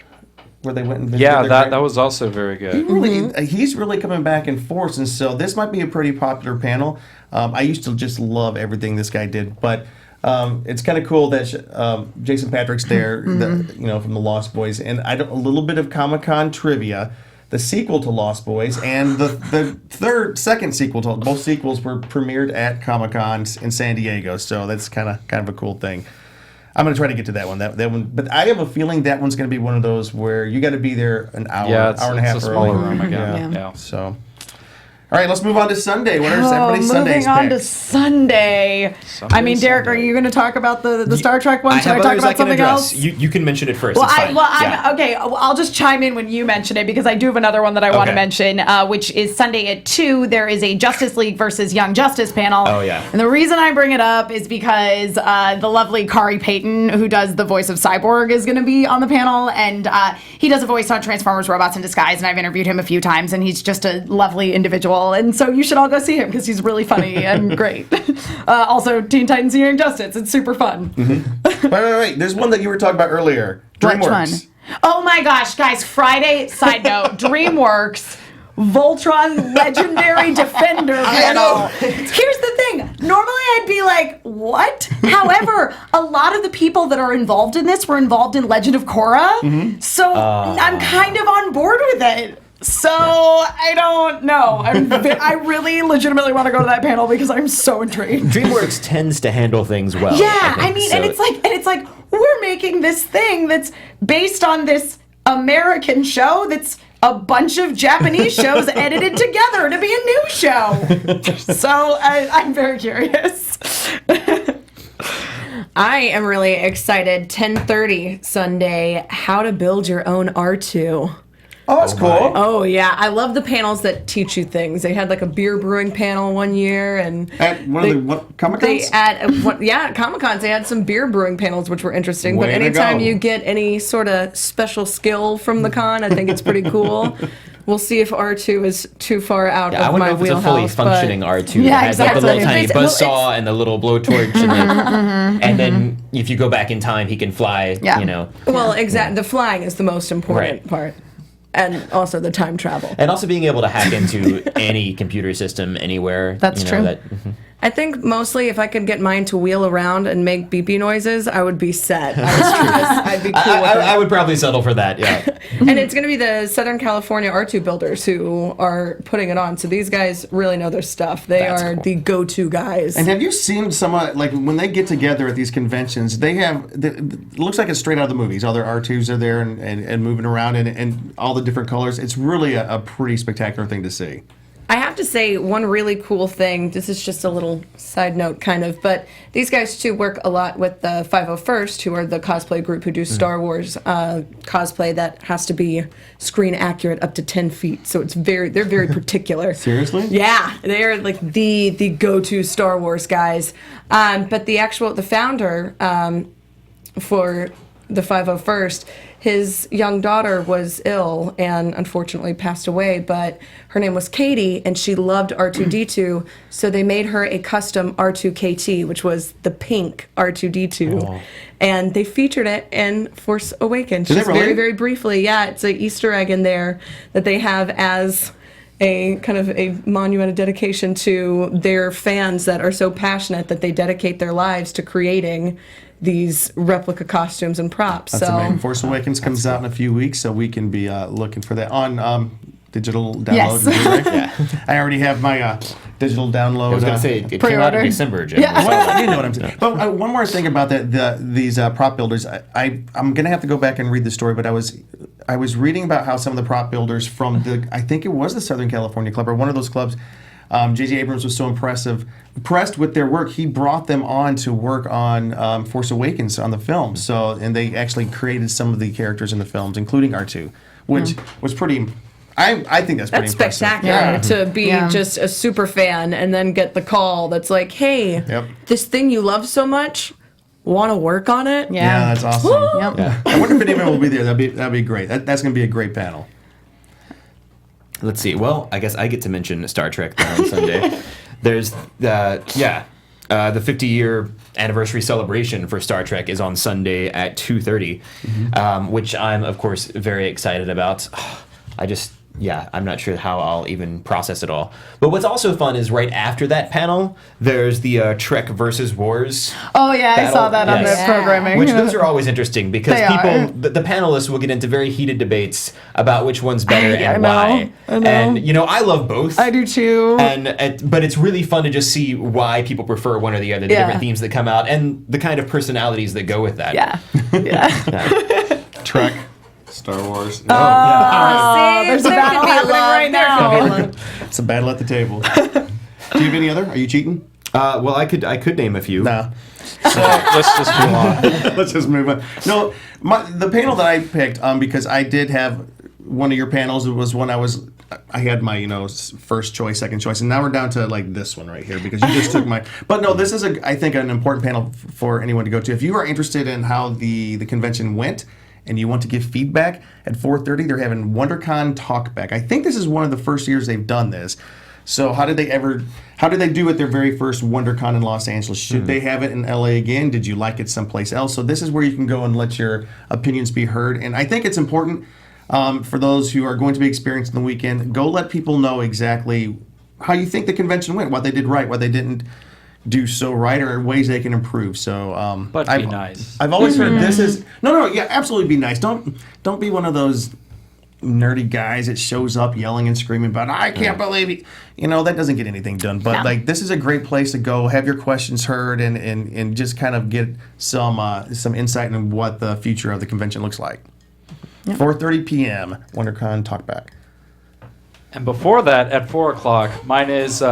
Where they went and visited Yeah, their that grand- was also very good. He's really coming back in force, and so this might be a pretty popular panel. I used to just love everything this guy did, but it's kind of cool that Jason Patrick's there, from the Lost Boys, and a little bit of Comic-Con trivia. The sequel to Lost Boys and the second sequel to both sequels were premiered at Comic-Con in San Diego, so that's kind of a cool thing. I'm going to try to get to that one. That one, but I have a feeling that one's going to be one of those where you got to be there an hour, Yeah, it's hour and a half a early. smaller room again. Yeah. Yeah. So, all All right, let's move on to Sunday. What are everybody's Sundays Moving on to picks? Sunday. I mean, Derek, are you going to talk about the Star Trek one? Should I talk about something else? You can mention it first. Well, it's fine. Okay. I'll just chime in when you mention it because I do have another one that I want to mention, which is Sunday at 2. There is a Justice League versus Young Justice panel. Oh, yeah. And the reason I bring it up is because the lovely Kari Payton, who does the voice of Cyborg, is going to be on the panel, and he does a voice on Transformers: Robots in Disguise, and I've interviewed him a few times, and he's just a lovely individual, and so you should all go see him because he's really funny and great. Also, Teen Titans and Young Justice, it's super fun. Wait. There's one that you were talking about earlier. DreamWorks. Which one? Oh my gosh, guys, Friday, side note, DreamWorks, Voltron Legendary Defender panel. Here's the thing. Normally I'd be like, what? However, a lot of the people that are involved in this were involved in Legend of Korra. So I'm kind of on board with it. So I don't know. I really legitimately want to go to that panel because I'm so intrigued. DreamWorks tends to handle things well. Yeah, I think, so. and it's like we're making this thing that's based on this American show that's a bunch of Japanese shows edited together to be a new show. So I'm very curious. I am really excited. 10:30 Sunday, how to build your own R2. Oh, that's cool. Oh, yeah. I love the panels that teach you things. They had like a beer brewing panel one year. And At one of the Comic-Cons? at Comic-Cons, they had some beer brewing panels, which were interesting. Way but to anytime go. you get any sort of special skill from the con, I think it's pretty cool. We'll see if R2 is too far out I of wouldn't my know if it's wheelhouse. a fully functioning R2 Yeah, that has like the exactly. little tiny buzzsaw and the little blowtorch, and then Mm-hmm. if you go back in time, he can fly. Yeah. You know, Well, exactly. The flying is the most important Right. part. And also the time travel. and also being able to hack into any computer system anywhere. That's you know, true. I think mostly if I could get mine to wheel around and make beepy noises, I would be set. I'd be cool with it. I would probably settle for that. Yeah. And it's going to be the Southern California R2 builders who are putting it on. So these guys really know their stuff. They That's are cool. the go-to guys. And have you seen someone, like, when they get together at these conventions, they have, it looks like it's straight out of the movies. All their R2s are there and moving around and all the different colors. It's really a pretty spectacular thing to see. I have to say one really cool thing, this is just a little side note kind of, but these guys too work a lot with the 501st, who are the cosplay group who do Star Wars cosplay that has to be screen accurate up to 10 feet. So they're very particular. Seriously? Yeah, they're like the go-to Star Wars guys. But the founder for the 501st, his young daughter was ill and unfortunately passed away, but her name was Katie and she loved R2-D2, so they made her a custom R2-KT, which was the pink R2-D2. Oh. And they featured it in Force Awakens. Did they Just really? very, very briefly. Yeah, it's an Easter egg in there that they have as a kind of a monument of dedication to their fans that are so passionate that they dedicate their lives to creating these replica costumes and props. That's so amazing. Force Awakens comes out in a few weeks, so we can be looking for that on digital download. Yes. and Blu-ray. I already have my digital download. I was going to say, it came out Pre-order. in December, Jim. Yeah. Well, you know what I'm saying. But one more thing about these prop builders. I'm going to have to go back and read the story, but I was reading about how some of the prop builders from I think it was the Southern California Club or one of those clubs. J.J. Abrams was so impressed with their work. He brought them on to work on Force Awakens on the film. So, and they actually created some of the characters in the films, including R2, which was pretty. I think that's pretty that's impressive. spectacular to be Yeah. just a super fan and then get the call that's like, hey, Yep. this thing you love so much, want to work on it? Yeah, that's awesome. Yep. Yeah. I wonder if anyone will be there. That'd be great. That's going to be a great panel. Let's see. Well, I guess I get to mention Star Trek then on Sunday. There's the 50-year anniversary celebration for Star Trek is on Sunday at 2:30, which I'm of course very excited about. I'm not sure how I'll even process it all. But what's also fun is right after that panel, there's the Trek versus Wars. Oh yeah, I saw Battle. that on Yes. the programming. Which those are always interesting because They are. the panelists will get into very heated debates about which one's better and I why. know. And I love both. I do too. But it's really fun to just see why people prefer one or the other, the Yeah. different themes that come out, and the kind of personalities that go with that. yeah. Yeah. Trek, Star Wars. Oh, there's a there battle could be happening love. right There could be now. love. It's a battle at the table. Do you have any other? Are you cheating? Well, I could name a few. No. So let's just move on. Let's just move on. No, the panel that I picked, because I did have one of your panels. It was one I had my first choice, second choice, and now we're down to like this one right here because you just took my. But no, this is I think an important panel for anyone to go to. If you are interested in how the convention went and you want to give feedback, at 4:30 they're having WonderCon Talkback. I think this is one of the first years they've done this. So how did they do it their very first WonderCon in Los Angeles? Should they have it in LA again? Did you like it someplace else? So this is where you can go and let your opinions be heard. And I think it's important for those who are going to be experiencing the weekend, go let people know exactly how you think the convention went, what they did right, what they didn't do so right, or ways they can improve. So, But be nice. I've always heard this is yeah, absolutely be nice. Don't be one of those nerdy guys that shows up yelling and screaming about I can't believe it. That doesn't get anything done. But like this is a great place to go, have your questions heard, and just kind of get some insight into what the future of the convention looks like. 4:30 p.m. WonderCon Talkback. And before that, at 4 o'clock, mine is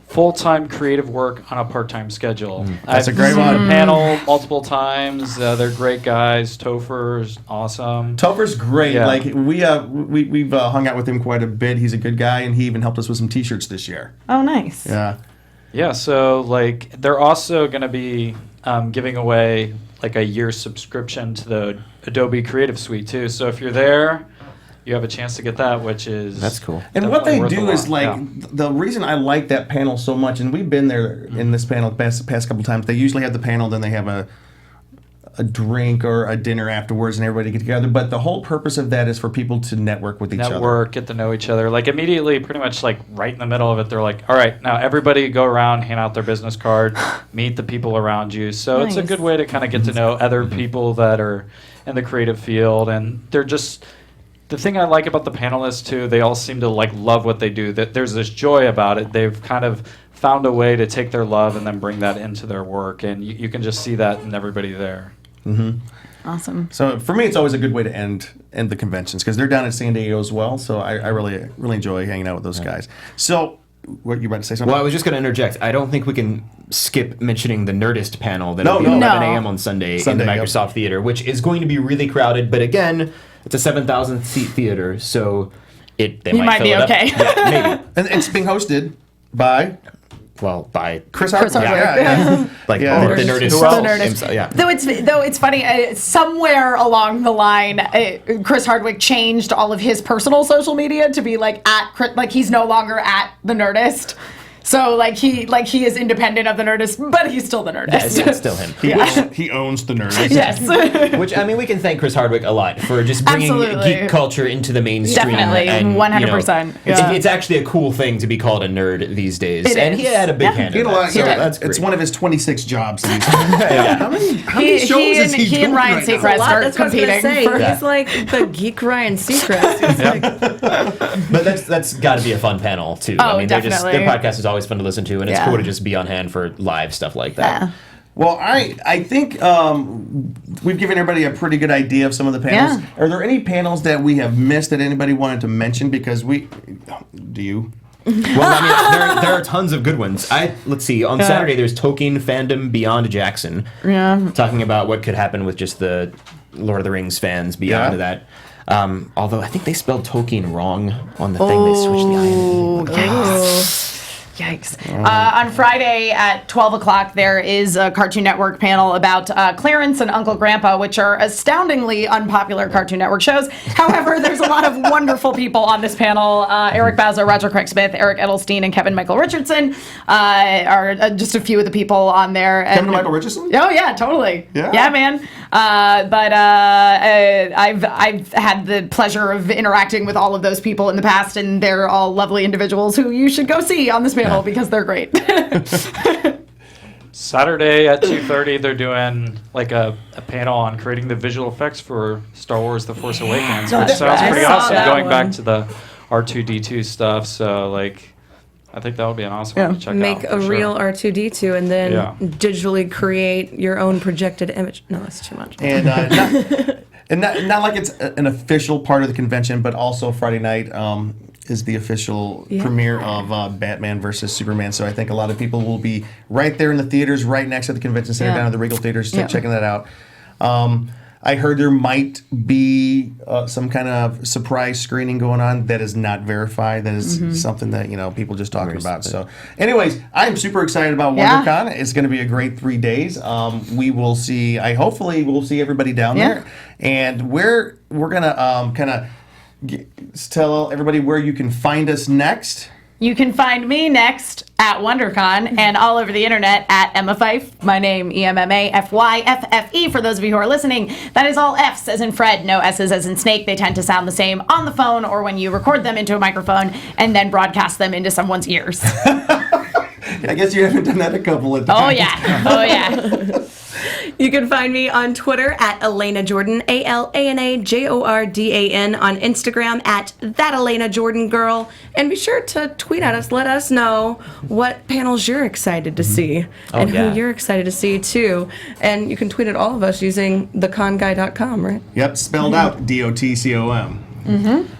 full-time creative work on a part-time schedule. That's I've a great seen one. the panel multiple times. They're great guys. Topher's awesome. Topher's great. Yeah. Like we've hung out with him quite a bit. He's a good guy, and he even helped us with some T-shirts this year. Oh, nice. Yeah. Yeah, so like they're also going to be giving away like a year subscription to the Adobe Creative Suite too. So if you're there, you have a chance to get that, which is That's cool. And what they definitely do worth a is lot. like the reason I like that panel so much, and we've been there in this panel the past couple times. They usually have the panel, then they have a drink or a dinner afterwards, and everybody get together. But the whole purpose of that is for people to network with each other. Network, get to know each other. Like immediately, pretty much like right in the middle of it, they're like, all right, now everybody go around, hand out their business card, meet the people around you. So it's a Nice. good way to kind of get to know other people that are in the creative field. And they're just, the thing I like about the panelists too, they all seem to like love what they do. That there's this joy about it. They've kind of found a way to take their love and then bring that into their work. And you can just see that in everybody there. Awesome. So for me, it's always a good way to end the conventions because they're down in San Diego as well. So I really enjoy hanging out with those guys. So what you about to say something? Well, I was just going to interject. I don't think we can skip mentioning the Nerdist panel that'll No, be no. at 11 No. a.m. on Sunday in the Sunday, yep. Microsoft Theater, which is going to be really crowded. But again, it's a 7,000 seat theater, so they You might fill be it up. okay. Yeah, maybe. And it's being hosted by Well, by Chris Hardwick. Hardwick. Yeah. like Yeah. the Nerdist. Who else? The Nerdist. himself, yeah. Though it's funny, somewhere along the line, Chris Hardwick changed all of his personal social media to be like he's no longer at the Nerdist. So he is independent of the Nerdist, but he's still the Nerdist. Yeah, it's still him. He owns the Nerdist. Yes. Which, I mean, we can thank Chris Hardwick a lot for just bringing Absolutely. geek culture into the mainstream. Definitely, and, 100%, it's, yeah. it's actually a cool thing to be called a nerd these days. It and is. he had a big Yeah. hand He in had a lot, that. So yeah, that's it's great. one of his 26 jobs. That he's How many shows is he he doing and Ryan right now? Seacrest A lot, are that's what I was gonna competing say. for. He's like the geek Ryan Seacrest. He's like, But that's got to be a fun panel, too. Oh, I mean, their definitely. podcast is always fun to listen to, and it's Yeah. cool to just be on hand for live stuff like that. Yeah. Well, I think we've given everybody a pretty good idea of some of the panels. Yeah. Are there any panels that we have missed that anybody wanted to mention? Because do you? Well, I mean, there are tons of good ones. Let's see. On Saturday, there's Tolkien Fandom Beyond Jackson. Yeah. Talking about what could happen with just the Lord of the Rings fans beyond Yeah. that. Although I think they spelled Tolkien wrong on the thing. They switched the I. Yikes. On Friday at 12 o'clock, there is a Cartoon Network panel about Clarence and Uncle Grandpa, which are astoundingly unpopular Cartoon Network shows. However, there's a lot of wonderful people on this panel. Eric Bauza, Roger Craig Smith, Eric Edelstein, and Kevin Michael Richardson are just a few of the people on there. Kevin Michael Richardson? Oh, yeah, totally. Yeah. Man. But I've had the pleasure of interacting with all of those people in the past, and they're all lovely individuals who you should go see on this panel because they're great. Saturday at 2:30, they're doing like a panel on creating the visual effects for Star Wars: The Force Awakens, which that's sounds right. pretty I saw awesome. that Going back one. to the R2D2 stuff, so like, I think that would be an awesome one to check make out. a for sure. real R2D2 and then Yeah. digitally create your own projected image. No, that's too much. And not like it's an official part of the convention, but also Friday night. is the official premiere of Batman versus Superman. So I think a lot of people will be right there in the theaters, right next to the convention center, down at the Regal Theaters, checking that out. I heard there might be some kind of surprise screening going on that is not verified. That is something that people just talking about. So, anyways, I'm super excited about WonderCon. It's going to be a great 3 days. We will see. Hopefully we'll see everybody down there, and we're gonna kind of tell everybody where you can find us next. You can find me next at WonderCon and all over the internet at Emma Fyffe. My name, EMMAFYFFE, for those of you who are listening. That is all F's as in Fred, no S's as in snake. They tend to sound the same on the phone or when you record them into a microphone and then broadcast them into someone's ears. I guess you haven't done that a couple of times. Oh, yeah. You can find me on Twitter at Alana Jordan, ALANAJORDAN, on Instagram at that Alana Jordan Girl, and be sure to tweet at us. Let us know what panels you're excited to see and who you're excited to see too. And you can tweet at all of us using theconguy.com, right? Yep, spelled out DOTCOM.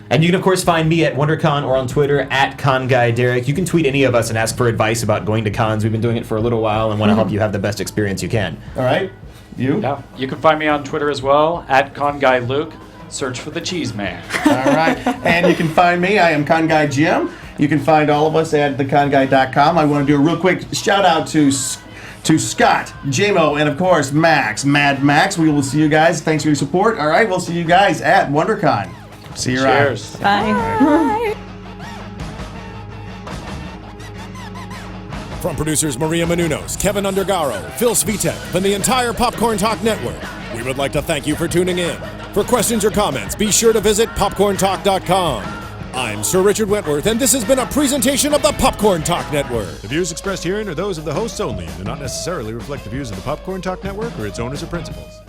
And you can, of course, find me at WonderCon or on Twitter at ConGuyDerek. You can tweet any of us and ask for advice about going to cons. We've been doing it for a little while and want to help you have the best experience you can. All right. You? Yeah. You can find me on Twitter as well, at ConGuyLuke. Search for the Cheese Man. All right. And you can find me. I am ConGuy Jim. You can find all of us at theconguy.com. I want to do a real quick shout out to Scott, J-Mo, and of course, Max, Mad Max. We will see you guys. Thanks for your support. All right. We'll see you guys at WonderCon. See you around. Cheers. Bye. From producers Maria Menounos, Kevin Undergaro, Phil Svitek, and the entire Popcorn Talk Network, we would like to thank you for tuning in. For questions or comments, be sure to visit popcorntalk.com. I'm Sir Richard Wentworth, and this has been a presentation of the Popcorn Talk Network. The views expressed herein are those of the hosts only and do not necessarily reflect the views of the Popcorn Talk Network or its owners or principals.